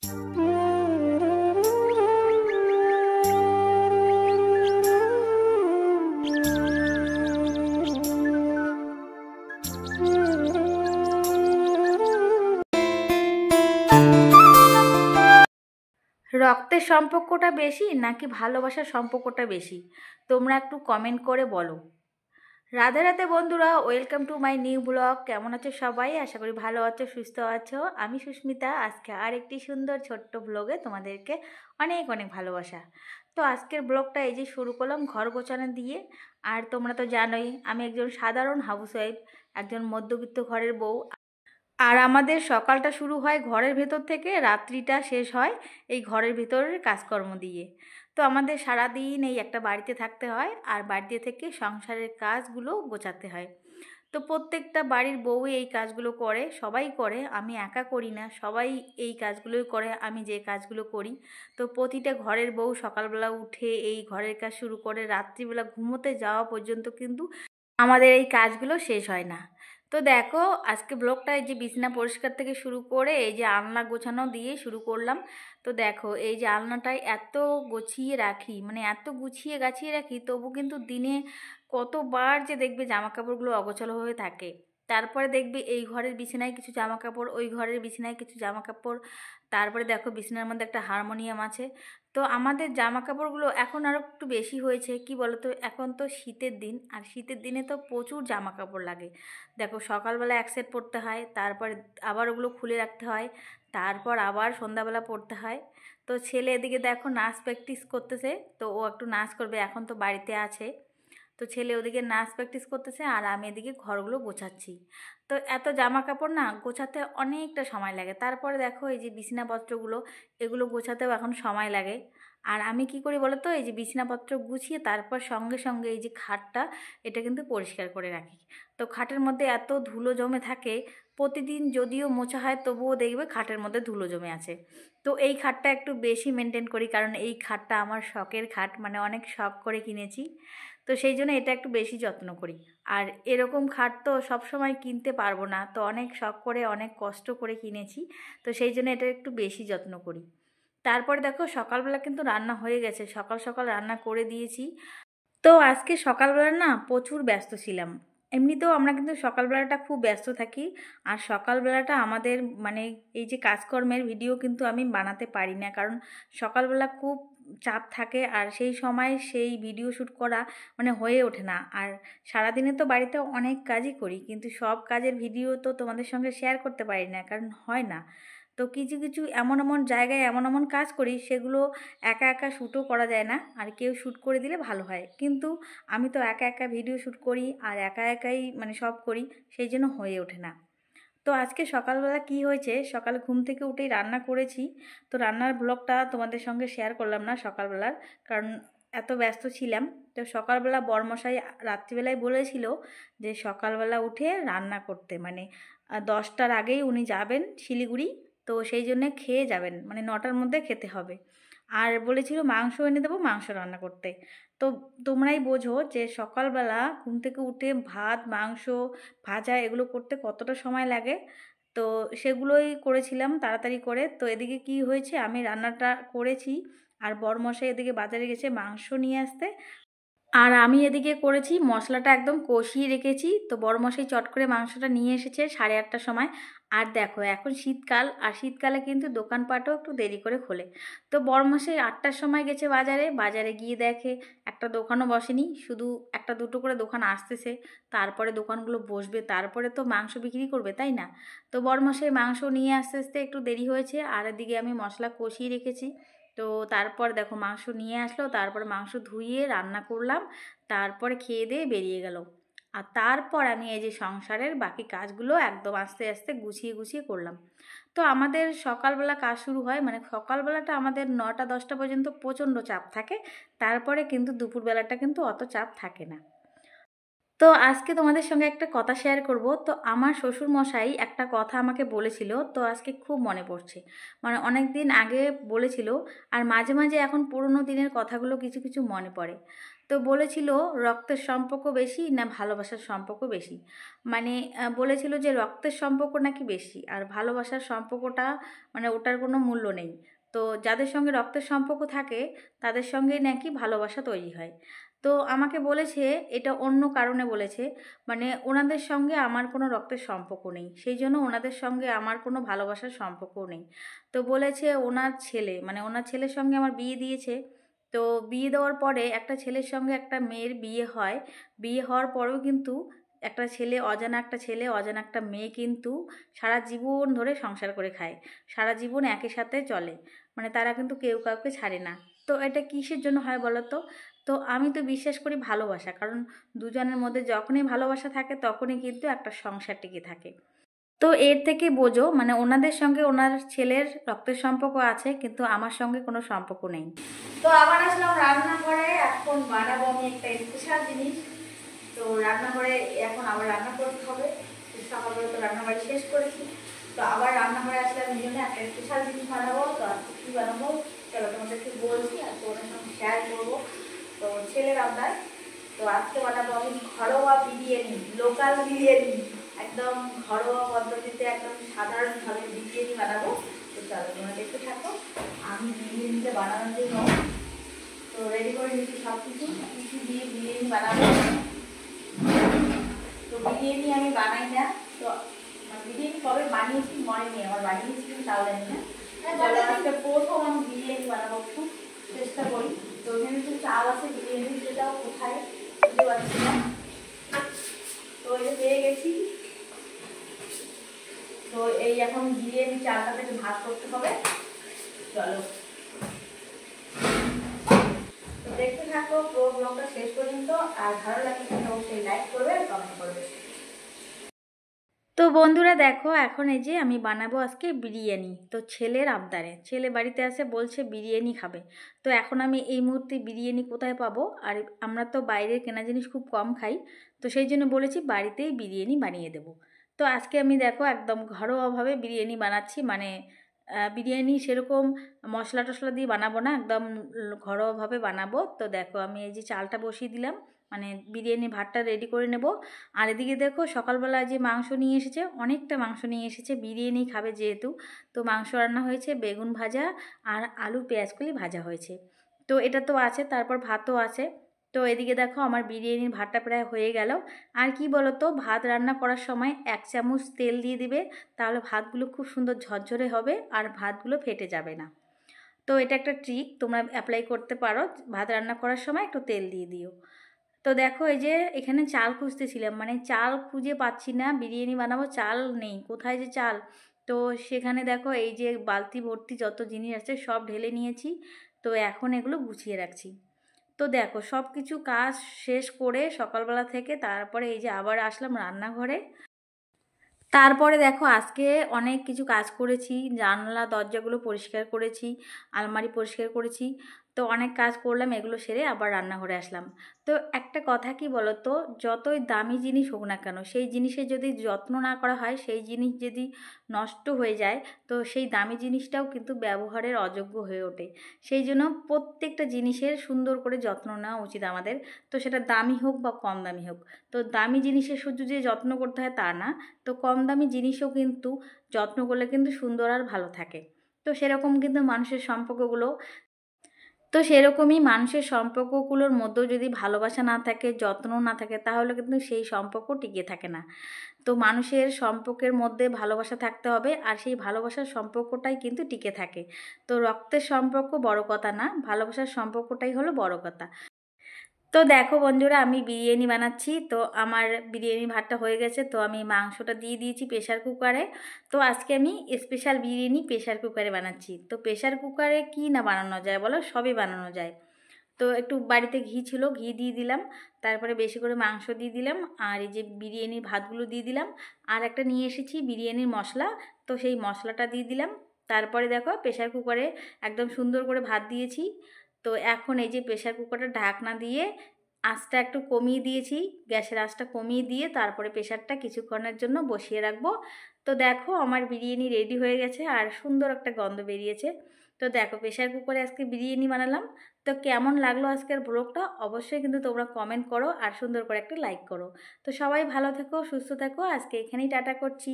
রক্তের সম্পর্কটা বেশি নাকি ভালোবাসার সম্পর্কটা বেশি? তোমরা একটু কমেন্ট করে বলো। রাধে রাধে বন্ধুরা, welcome to my new blog. কেমন আছো সবাই? আশা করি ভালো আছো, সুস্থ আছো। আমি সুস্মিতা। আজকে আর একটি সুন্দর ছোট্ট ব্লগে তোমাদেরকে অনেক অনেক ভালোবাসা। তো আজকের ব্লগটা এই যে শুরু করলাম ঘর গোছানো দিয়ে। আর তোমরা তো জানোই আমি একজন সাধারণ হাউসওয়াইফ, একজন মধ্যবিত্ত ঘরের বউ। আর আমাদের সকালটা শুরু হয় ঘরের ভেতর থেকে, রাত্রিটা শেষ হয় এই ঘরের ভেতরের কাজকর্ম দিয়ে। তো আমাদের সারাদিন এই একটা বাড়িতে থাকতে হয়, আর বাড়িতে থেকে সংসারের কাজগুলো গোছাতে হয়। তো প্রত্যেকটা বাড়ির বউ এই কাজগুলো করে, সবাই করে, আমি একা করি না, সবাই এই কাজগুলোই করে আমি যে কাজগুলো করি। তো প্রতিটা ঘরের বউ সকালবেলা উঠে এই ঘরের কাজ শুরু করে রাত্রিবেলা ঘুমোতে যাওয়া পর্যন্ত কিন্তু আমাদের এই কাজগুলো শেষ হয় না। তো দেখো আজকে ব্লগটা এই যে বিছানা পরিষ্কার থেকে শুরু করে এই যে আলনা গোছানো দিয়ে শুরু করলাম। তো দেখো এই যে আলনাটায় এত গুছিয়ে রাখি, মানে এত গুছিয়ে গাছিয়ে রাখি, তবু কিন্তু দিনে কতবার যে দেখবে জামা কাপড়গুলো অগোছালো হয়ে থাকে। তারপরে দেখবে এই ঘরের বিছানায় কিছু জামা কাপড়, ওই ঘরের বিছানায় কিছু জামা কাপড়। তারপরে দেখো বিছানার মধ্যে একটা হারমোনিয়াম আছে। তো আমাদের জামা কাপড়গুলো এখন আরও একটু বেশি হয়েছে, কি বলো তো, এখন তো শীতের দিন, আর শীতের দিনে তো প্রচুর জামা কাপড় লাগে। দেখো সকালবেলা এক সেট পরতে হয়, তারপরে আবার ওগুলো খুলে রাখতে হয়, তারপর আবার সন্ধ্যাবেলা পরতে হয়। তো ছেলে এদিকে দেখো নাচ প্র্যাকটিস করতেছে, তো ও একটু নাচ করবে, এখন তো বাড়িতে আছে। তো ছেলে ওদিকে নাচ প্র্যাকটিস করতেছে আর আমি এদিকে ঘরগুলো গোছাচ্ছি। তো এত জামা কাপড় না গোছাতে অনেকটা সময় লাগে। তারপরে দেখো এই যে বিছানাপত্রগুলো, এগুলো গোছাতেও এখন সময় লাগে। আর আমি কি করি বলো তো, এই যে বিছানাপত্র গুছিয়ে তারপর সঙ্গে সঙ্গে এই যে খাটটা, এটা কিন্তু পরিষ্কার করে রাখি। তো খাটের মধ্যে এত ধুলো জমে থাকে, প্রতিদিন যদিও মোছা হয় তবুও দেখবে খাটের মধ্যে ধুলো জমে আছে। তো এই খাটটা একটু বেশি মেনটেন করি, কারণ এই খাটটা আমার শখের খাট, মানে অনেক শখ করে কিনেছি। তো সেই জন্য এটা একটু বেশি যত্ন করি। আর এরকম খাট তো সবসময় কিনতে পারবো না, তো অনেক শখ করে অনেক কষ্ট করে কিনেছি। তো সেই জন্য এটা একটু বেশি যত্ন করি। তারপরে দেখো সকালবেলা কিন্তু রান্না হয়ে গেছে, সকাল সকাল রান্না করে দিয়েছি। তো আজকে সকালবেলা না প্রচুর ব্যস্ত ছিলাম। এমনিতেও আমরা কিন্তু সকালবেলাটা খুব ব্যস্ত থাকি। আর সকালবেলাটা আমাদের মানে এই যে কাজকর্মের ভিডিও কিন্তু আমি বানাতে পারি না, কারণ সকালবেলা খুব চাপ থাকে, আর সেই সময় সেই ভিডিও শ্যুট করা মানে হয়ে ওঠে না। আর সারাদিনে তো বাড়িতে অনেক কাজই করি, কিন্তু সব কাজের ভিডিও তো তোমাদের সঙ্গে শেয়ার করতে পারি না, কারণ হয় না। তো কিছু কিছু এমন এমন জায়গায় এমন এমন কাজ করি, সেগুলো একা একা শ্যুটও করা যায় না, আর কেউ শ্যুট করে দিলে ভালো হয়। কিন্তু আমি তো একা একা ভিডিও শ্যুট করি আর একা একাই মানে সব করি, সেই জন্য হয়ে ওঠে না। তো আজকে সকালবেলা কি হয়েছে, সকালে ঘুম থেকে উঠেই রান্না করেছি। তো রান্নার ব্লগটা তোমাদের সঙ্গে শেয়ার করলাম না সকালবেলার, কারণ এত ব্যস্ত ছিলাম। তো সকালবেলা বরমশাই রাত্রিবেলায় বলেছিল যে সকালবেলা উঠে রান্না করতে, মানে 10টার আগেই উনি যাবেন শিলিগুড়ি। তো সেই জন্যে খেয়ে যাবেন, মানে 9টার মধ্যে খেতে হবে। আর বলেছিল মাংস এনে দেবো, মাংস রান্না করতে। তো তোমরাই বোঝো যে সকালবেলা ঘুম থেকে উঠে ভাত, মাংস, ভাজা এগুলো করতে কতটা সময় লাগে। তো সেগুলোই করেছিলাম তাড়াতাড়ি করে। তো এদিকে কি হয়েছে, আমি রান্নাটা করেছি, আর বরমশাই এদিকে বাজারে গেছে মাংস নিয়ে আসতে। আর আমি এদিকে করেছি মশলাটা একদম কষিয়ে রেখেছি। তো বড়মশাই চট করে মাংসটা নিয়ে এসেছে 8:30টার সময়। আর দেখো এখন শীতকাল, আর শীতকালে কিন্তু দোকানপাটও একটু দেরি করে খোলে। তো বড়মশাই 8টার সময় গেছে বাজারে, বাজারে গিয়ে দেখে একটা দোকানও বসেনি, শুধু একটা দুটো করে দোকান আসতেছে। তারপরে দোকানগুলো বসবে, তারপরে তো মাংস বিক্রি করবে, তাই না? তো বড়মশাই মাংস নিয়ে আসতে আসতে একটু দেরি হয়েছে, আর এদিকে আমি মশলা কষিয়ে রেখেছি। তো তারপর দেখো মাংস নিয়ে আসলো, তারপর মাংস ধুইয়ে রান্না করলাম, তারপরে খেয়ে দিয়ে বেরিয়ে গেল। আর তারপর আমি এই যে সংসারের বাকি কাজগুলো একদম আস্তে আস্তে গুছিয়ে গুছিয়ে করলাম। তো আমাদের সকালবেলা কাজ শুরু হয়, মানে সকালবেলাটা আমাদের 9টা 10টা পর্যন্ত প্রচণ্ড চাপ থাকে। তারপরে কিন্তু দুপুরবেলাটা কিন্তু অত চাপ থাকে না। তো আজকে তোমাদের সঙ্গে একটা কথা শেয়ার করব। তো আমার শ্বশুর মশাই একটা কথা আমাকে বলেছিল, তো আজকে খুব মনে পড়ছে। মানে অনেক দিন আগে বলেছিল, আর মাঝে মাঝে এখন পুরনো দিনের কথাগুলো কিছু কিছু মনে পড়ে। তো বলেছিল রক্তের সম্পর্ক বেশি না ভালোবাসার সম্পর্ক বেশি। মানে বলেছিল যে রক্তের সম্পর্ক নাকি বেশি, আর ভালোবাসার সম্পর্কটা মানে ওটার কোনো মূল্য নেই। তো যাদের সঙ্গে রক্তের সম্পর্ক থাকে তাদের সঙ্গেই নাকি ভালোবাসা তৈরি হয়। তো আমাকে বলেছে, এটা অন্য কারণে বলেছে, মানে ওনাদের সঙ্গে আমার কোনো রক্তের সম্পর্ক নেই, সেই জন্য ওনাদের সঙ্গে আমার কোনো ভালোবাসার সম্পর্কও নেই। তো বলেছে ওনার ছেলে, মানে ওনার ছেলের সঙ্গে আমার বিয়ে দিয়েছে। তো বিয়ে দেওয়ার পরে একটা ছেলের সঙ্গে একটা মেয়ের বিয়ে হয়। বিয়ে হওয়ার পরেও কিন্তু একটা ছেলে, অজানা একটা ছেলে, অজানা একটা মেয়ে কিন্তু সারা জীবন ধরে সংসার করে খায়, সারা জীবন একই সাথে চলে, মানে তারা কিন্তু কেউ কাউকে ছাড়ে না। তো এটা কিসের জন্য হয় বলো তো? তো আমি তো বিশ্বাস করি ভালোবাসা, কারণ দুজনের মধ্যে যখনই ভালোবাসা থাকে তখনই কিন্তু একটা সংসার টিকে থাকে। তো এর থেকে বোঝো মানে ওনাদের সঙ্গে ওনার ছেলের রক্তের সম্পর্ক আছে, কিন্তু আমার সঙ্গে কোনো সম্পর্ক নেই। তো আবার আসলাম রান্নাঘরে, এখন বানাবো আমি একটা স্পেশাল জিনিস। তো রান্নাঘরে এখন আবার রান্না করতে হবে। সকালবেলা তো রান্নাবাড়ি শেষ করেছি, তো আবার রান্নাঘরে আসলাম এই জন্য একটা স্পেশাল জিনিস বানাবো। তো আজকে কী বানাবো চলো তোমাদেরকে বলছি, আর তোমাদের সঙ্গে শেয়ার করবো। তো ছেলের আবদার। তো আজকে বানাবো আমি ঘরোয়া বিরিয়ানি, লোকাল বিরিয়ানি, একদম ঘরোয়া পদ্ধতিতে, একদম সাধারণভাবে বিরিয়ানি বানাবো। তো চলো তোমরা দেখতে থাকো। আমি বিরিয়ানিটা বানানোর জন্য তো রেডি করে নিচ্ছি সব কিছু, কিছু দিয়ে বিরিয়ানি বানাবো। তো বিরিয়ানি আমি বানাই না, তো বিরিয়ানি কবে বানিয়েছি মনে নেই, আমার বানিয়েছি কিন্তু তাও জানি না। চলো আজকে প্রথম আমি বিরিয়ানি বানাবো, একটু চেষ্টা করি। তো ওখানে একটু চাল আছে বিরিয়ানি, সেটাও কোথায় বুঝতে পারছি না। তো এটা পেয়ে গেছি। তো এই এখন বিরিয়ানি চালটাকে একটু ভাত করতে হবে। চলো তো দেখতে থাকো পুরো ব্লগটা শেষ পর্যন্ত, আর ভালো লাগলে অবশ্যই লাইক করবে আর কমেন্ট করবে। তো বন্ধুরা দেখো, এখন এই যে আমি বানাবো আজকে বিরিয়ানি। তো ছেলের আবদারে, ছেলে বাড়িতে আসে বলছে বিরিয়ানি খাবে। তো এখন আমি এই মুহূর্তে বিরিয়ানি কোথায় পাবো? আর আমরা তো বাইরের কেনা জিনিস খুব কম খাই, তো সেই জন্য বলেছি বাড়িতেই বিরিয়ানি বানিয়ে দেবো। তো আজকে আমি দেখো একদম ঘরোয়াভাবে বিরিয়ানি বানাচ্ছি, মানে বিরিয়ানি সেরকম মশলা টশলা দিয়ে বানাবো না, একদম ঘরোয়াভাবে বানাবো। তো দেখো আমি এই যে চালটা বসিয়ে দিলাম, মানে বিরিয়ানি ভাতটা রেডি করে নেব। আর এদিকে দেখো সকালবেলা যে মাংস নিয়ে এসেছে, অনেকটা মাংস নিয়ে এসেছে, বিরিয়ানি খাবে যেহেতু। তো মাংস রান্না হয়েছে, বেগুন ভাজা আর আলু পেঁয়াজকলি ভাজা হয়েছে। তো এটা তো আছে, তারপর ভাতও আছে। তো এদিকে দেখো আমার বিরিয়ানির ভাতটা প্রায় হয়ে গেল। আর কি বলো তো, ভাত রান্না করার সময় 1 চামচ তেল দিয়ে দিবে, তাহলে ভাতগুলো খুব সুন্দর ঝরঝরে হবে আর ভাতগুলো ফেটে যাবে না। তো এটা একটা ট্রিক, তোমরা অ্যাপ্লাই করতে পারো, ভাত রান্না করার সময় একটু তেল দিয়ে দিও। তো দেখো এই যে এখানে চাল খুঁজতেছিলাম, মানে চাল খুঁজে পাচ্ছি না, বিরিয়ানি বানাবো চাল নেই, কোথায় যে চাল। তো সেখানে দেখো এই যে বালতি ভর্তি যত জিনিস আছে সব ঢেলে নিয়েছি। তো এখন এগুলো গুছিয়ে রাখছি। তো দেখো সব কিছু কাজ শেষ করে সকালবেলা থেকে তারপরে এই যে আবার আসলাম রান্নাঘরে। তারপরে দেখো আজকে অনেক কিছু কাজ করেছি, জানলা দরজাগুলো পরিষ্কার করেছি, আলমারি পরিষ্কার করেছি। তো অনেক কাজ করলাম, এগুলো সেরে আবার রান্নাঘরে আসলাম। তো একটা কথা কি বলো তো, যতই দামি জিনিস হোক না কেন, সেই জিনিসের যদি যত্ন না করা হয়, সেই জিনিস যদি নষ্ট হয়ে যায়, তো সেই দামি জিনিসটাও কিন্তু ব্যবহারের অযোগ্য হয়ে ওঠে। সেই জন্য প্রত্যেকটা জিনিসের সুন্দর করে যত্ন নেওয়া উচিত আমাদের। তো সেটা দামি হোক বা কম দামি হোক। তো দামি জিনিসের শুধু যে যত্ন করতে হয় তা না, তো কম দামি জিনিসও কিন্তু যত্ন করলে কিন্তু সুন্দর আর ভালো থাকে। তো সেরকম কিন্তু মানুষের সম্পর্কগুলো, তো সেরকমই মানুষের সম্পর্কগুলোর মধ্যেও যদি ভালোবাসা না থাকে, যত্ন না থাকে, তাহলে কিন্তু সেই সম্পর্ক টিকে থাকে না। তো মানুষের সম্পর্কের মধ্যে ভালোবাসা থাকতে হবে, আর সেই ভালোবাসার সম্পর্কটাই কিন্তু টিকে থাকে। তো রক্তের সম্পর্ক বড় কথা না, ভালোবাসার সম্পর্কটাই হলো বড় কথা। তো দেখো বন্ধুরা, আমি বিরিয়ানি বানাচ্ছি। তো আমার বিরিয়ানি ভাতটা হয়ে গেছে, তো আমি মাংসটা দিয়ে দিয়েছি প্রেশার কুকারে। তো আজকে আমি স্পেশাল বিরিয়ানি প্রেশার কুকারে বানাচ্ছি। তো প্রেশার কুকারে কি না বানানো যায় বলো, সবই বানানো যায়। তো একটু বাড়িতে ঘি ছিল, ঘি দিয়ে দিলাম, তারপরে বেশি করে মাংস দিয়ে দিলাম, আর এই যে বিরিয়ানির ভাতগুলো দিয়ে দিলাম, আর একটা নিয়ে এসেছি বিরিয়ানির মশলা, তো সেই মশলাটা দিয়ে দিলাম। তারপরে দেখো প্রেশার কুকারে একদম সুন্দর করে ভাত দিয়েছি। তো এখন এই যে প্রেশার কুকারটা ঢাকনা দিয়ে আঁচটা একটু কমিয়ে দিয়েছি, গ্যাসের আঁচটা কমিয়ে দিয়ে তারপরে প্রেশারটা কিছুক্ষণের জন্য বসিয়ে রাখবো। তো দেখো আমার বিরিয়ানি রেডি হয়ে গেছে আর সুন্দর একটা গন্ধ বেরিয়েছে। তো দেখো প্রেশার কুকারে আজকে বিরিয়ানি বানালাম। তো কেমন লাগলো আজকের ব্লগটা অবশ্যই কিন্তু তোমরা কমেন্ট করো আর সুন্দর করে একটা লাইক করো। তো সবাই ভালো থেকো, সুস্থ থেকো, আজকে এখানেই টাটা করছি।